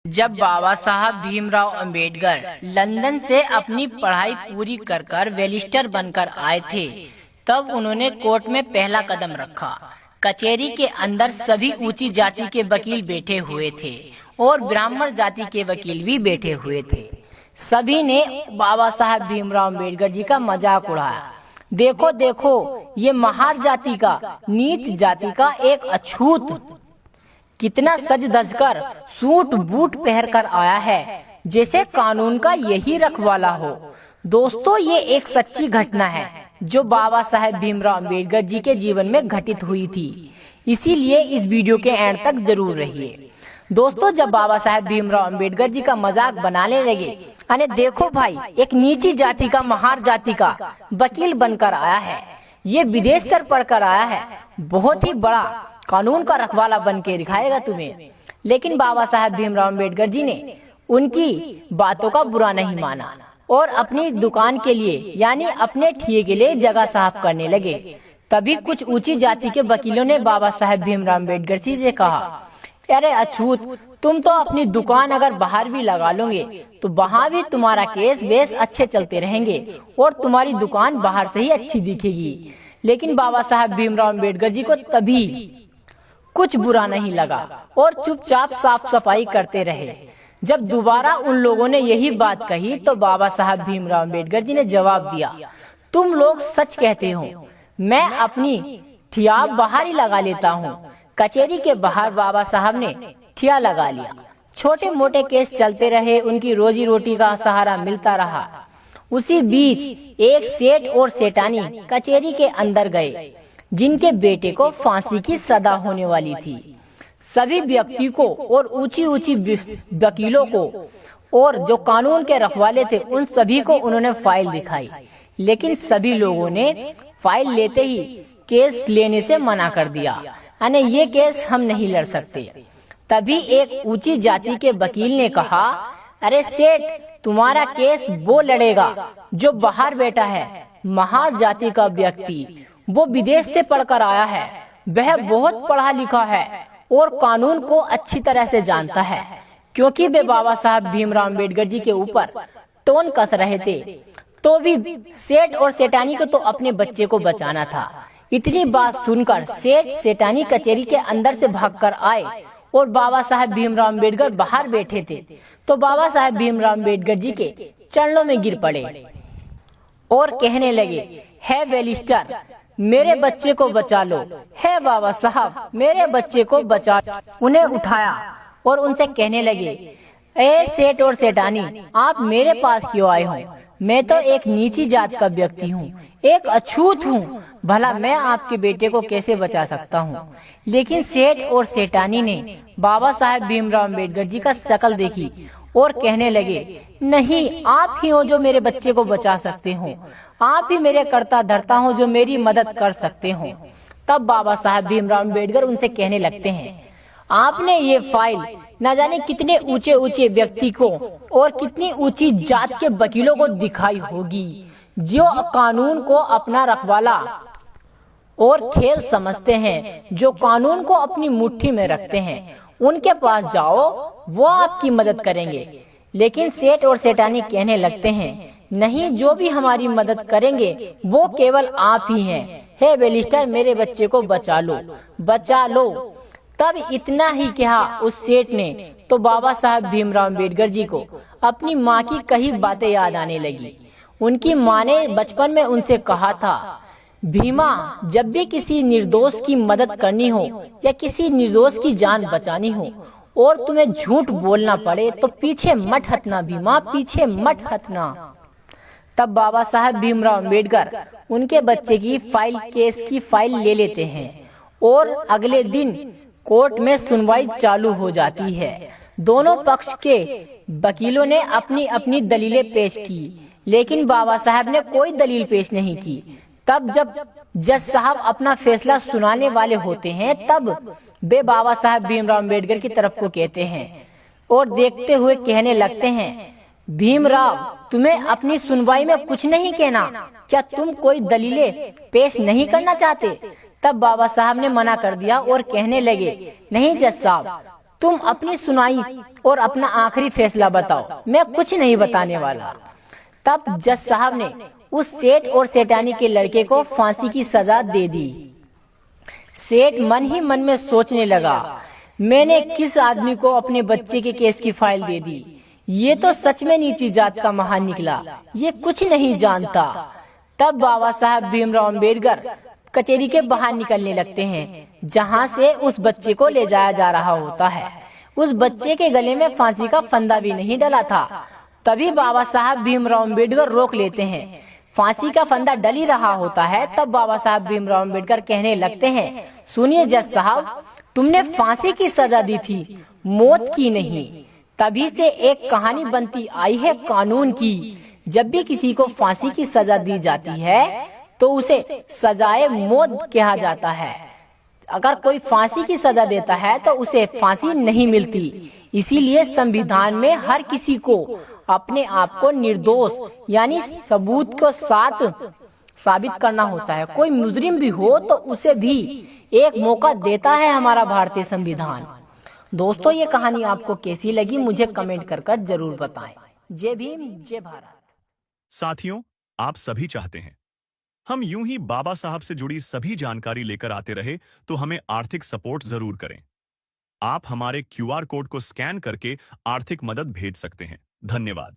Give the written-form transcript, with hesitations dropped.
जब बाबा साहब भीमराव अंबेडकर लंदन से अपनी पढ़ाई पूरी कर बैरिस्टर बनकर आए थे, तब उन्होंने कोर्ट में पहला कदम रखा। कचहरी के अंदर सभी ऊंची जाति के वकील बैठे हुए थे और ब्राह्मण जाति के वकील भी बैठे हुए थे। सभी ने बाबा साहब भीमराव अंबेडकर जी का मजाक उड़ाया। देखो देखो, ये महार जाति का, नीच जाति का एक अछूत कितना सज धज कर सूट बूट पहन कर आया है, जैसे कानून का यही रखवाला हो। दोस्तों, ये एक सच्ची घटना है जो बाबा साहेब भीमराव अंबेडकर जी के जीवन में घटित हुई थी। इसीलिए इस वीडियो के एंड तक जरूर रहिए। दोस्तों, जब बाबा साहेब भीमराव अंबेडकर जी का मजाक बनाने लगे, अरे देखो भाई, एक नीची जाति का, महार जाति का वकील बनकर आया है, ये विदेश से पढ़कर आया है, बहुत ही बड़ा कानून का रखवाला बन के दिखाएगा तुम्हें। लेकिन बाबा साहेब भीमराव अंबेडकर जी ने उनकी बातों का बुरा नहीं माना और अपनी दुकान के लिए, यानी अपने ठिये के लिए जगह साफ करने लगे। तभी कुछ ऊंची जाति के वकीलों ने बाबा साहेब भीमराव अंबेडकर जी से कहा, अरे अछूत, तुम तो अपनी दुकान अगर बाहर भी लगा लोगे तो वहाँ भी तुम्हारा केस बेस अच्छे चलते रहेंगे और तुम्हारी दुकान बाहर से ही अच्छी दिखेगी। लेकिन बाबा साहेब भीमराव अंबेडकर जी को तभी कुछ बुरा नहीं लगा और चुपचाप साफ सफाई करते रहे। जब दोबारा उन लोगों ने यही बात कही तो बाबा साहब भीमराव अंबेडकर जी ने जवाब दिया, तुम लोग सच कहते हो, मैं अपनी ठिया बाहर ही लगा लेता हूँ। कचहरी के बाहर बाबा साहब ने ठिया लगा लिया। छोटे मोटे केस चलते रहे, उनकी रोजी रोटी का सहारा मिलता रहा। उसी बीच एक सेठ और सेठानी कचहरी के अंदर गए, जिनके बेटे को फांसी की सजा होने वाली थी। सभी व्यक्ति को और ऊंची ऊंची वकीलों को और जो कानून के रखवाले थे, उन सभी को उन्होंने फाइल दिखाई। लेकिन सभी लोगों ने फाइल लेते ही केस लेने से मना कर दिया, यानी ये केस हम नहीं लड़ सकते। तभी एक ऊंची जाति के वकील ने कहा, अरे सेठ, तुम्हारा केस वो लड़ेगा जो बाहर बैठा है, महार जाति का व्यक्ति, वो विदेश से पढ़कर आया है, वह बहुत पढ़ा लिखा है और कानून को अच्छी तरह से जानता है। क्योंकि वे बाबा साहब भीमराव अंबेडकर जी के ऊपर टोन कस रहे थे, तो भी सेठ और सेठानी को तो अपने बच्चे को बचाना था। इतनी बात सुनकर सेठ सेठानी कचहरी के अंदर से भागकर आए और बाबा साहब भीमराव अंबेडकर बाहर बैठे थे, तो बाबा साहब भीमराव अंबेडकर जी के चरणों में गिर पड़े और कहने लगे, है बैरिस्टर, मेरे बच्चे को बचा लो, है बाबा साहब, मेरे बच्चे को बचा। उन्हें उठाया और उनसे कहने लगे, ए सेठ और सेठानी, आप मेरे पास क्यों आए हो? मैं तो एक नीची जात का व्यक्ति हूँ, एक अछूत हूँ, भला मैं आपके बेटे को कैसे बचा सकता हूँ? लेकिन सेठ और सेठानी ने बाबा साहेब भीमराव अंबेडकर जी का शकल देखी और कहने लगे, नहीं, आप ही हो जो मेरे बच्चे को बचा सकते हो, आप ही मेरे कर्ता धर्ता हो जो मेरी मदद कर सकते हो। तब बाबा साहब भीमराव अंबेडकर उनसे कहने लगते हैं, आपने ये फाइल न जाने कितने ऊंचे ऊंचे व्यक्ति को और कितनी ऊंची जात के वकीलों को दिखाई होगी, जो कानून को अपना रखवाला और खेल समझते हैं, जो कानून को अपनी मुट्ठी में रखते हैं। उनके पास जाओ, वो आपकी मदद करेंगे। लेकिन सेठ और सेठानी कहने लगते हैं, नहीं, जो भी हमारी मदद करेंगे वो केवल आप ही हैं। हे बैरिस्टर, मेरे बच्चे को बचा लो, बचा लो। तब इतना ही कहा उस सेठ ने, तो बाबा साहब भीमराव अंबेडकर जी को अपनी माँ की कही बातें याद आने लगी। उनकी माँ ने बचपन में उनसे कहा था, भीमा, जब भी किसी निर्दोष की मदद करनी हो या किसी निर्दोष की जान बचानी हो और तुम्हें झूठ बोलना पड़े तो पीछे मत हटना भीमा, पीछे मत हटना। तब बाबा साहब भीमराव अंबेडकर उनके बच्चे की फाइल, केस की फाइल ले लेते हैं और अगले दिन कोर्ट में सुनवाई चालू हो जाती है। दोनों पक्ष के वकीलों ने अपनी अपनी दलीलें पेश की, लेकिन बाबा साहब ने कोई दलील पेश नहीं की। तब जब जज साहब अपना फैसला सुनाने वाले होते हैं, तब वे बाबा साहब भीमराव अंबेडकर की तरफ को कहते हैं और देखते हुए कहने लगते हैं, भीमराव, तुम्हें अपनी सुनवाई में कुछ नहीं कहना? क्या तुम कोई दलीलें पेश नहीं करना चाहते? तब बाबा साहब ने मना कर दिया और कहने लगे, नहीं जज साहब, तुम अपनी सुनाई और अपना आखिरी फैसला बताओ, मैं कुछ नहीं बताने वाला। तब जज साहब ने उस सेठ और सेठानी के लड़के को फांसी की सजा दे दी। सेठ मन ही मन में सोचने लगा, मैंने किस आदमी को अपने बच्चे के केस की फाइल दे दी। ये तो सच में नीची जात का महान निकला, ये कुछ नहीं जानता। तब बाबा साहब भीमराव अंबेडकर कचेरी के बाहर निकलने लगते हैं, जहाँ से उस बच्चे को ले जाया जा रहा होता है। उस बच्चे के गले में फांसी का फंदा भी नहीं डला था। तभी बाबा साहब भीमराव अंबेडकर रोक लेते हैं। फांसी का फंदा डल ही रहा होता है, तब बाबा साहब भीमराव अंबेडकर कहने लगते हैं, सुनिए जज साहब, तुमने फांसी की सजा दी थी, मौत की नहीं। तभी से एक कहानी बनती आई है कानून की, जब भी किसी को फांसी की सजा दी जाती है तो उसे सजाए मौत कहा जाता है। अगर कोई फांसी की सजा देता है तो उसे फांसी नहीं मिलती। इसीलिए संविधान में हर किसी को अपने आप को निर्दोष यानी सबूत को साथ साबित करना होता है। कोई मुजरिम भी हो तो उसे भी एक मौका देता है हमारा भारतीय संविधान। दोस्तों, ये कहानी आपको कैसी लगी मुझे कमेंट कर जरूर बताएं। जय भीम, जय भारत। साथियों, आप सभी चाहते हैं हम यूं ही बाबा साहब से जुड़ी सभी जानकारी लेकर आते रहे, तो हमें आर्थिक सपोर्ट जरूर करें। आप हमारे क्यूआर कोड को स्कैन करके आर्थिक मदद भेज सकते हैं। धन्यवाद।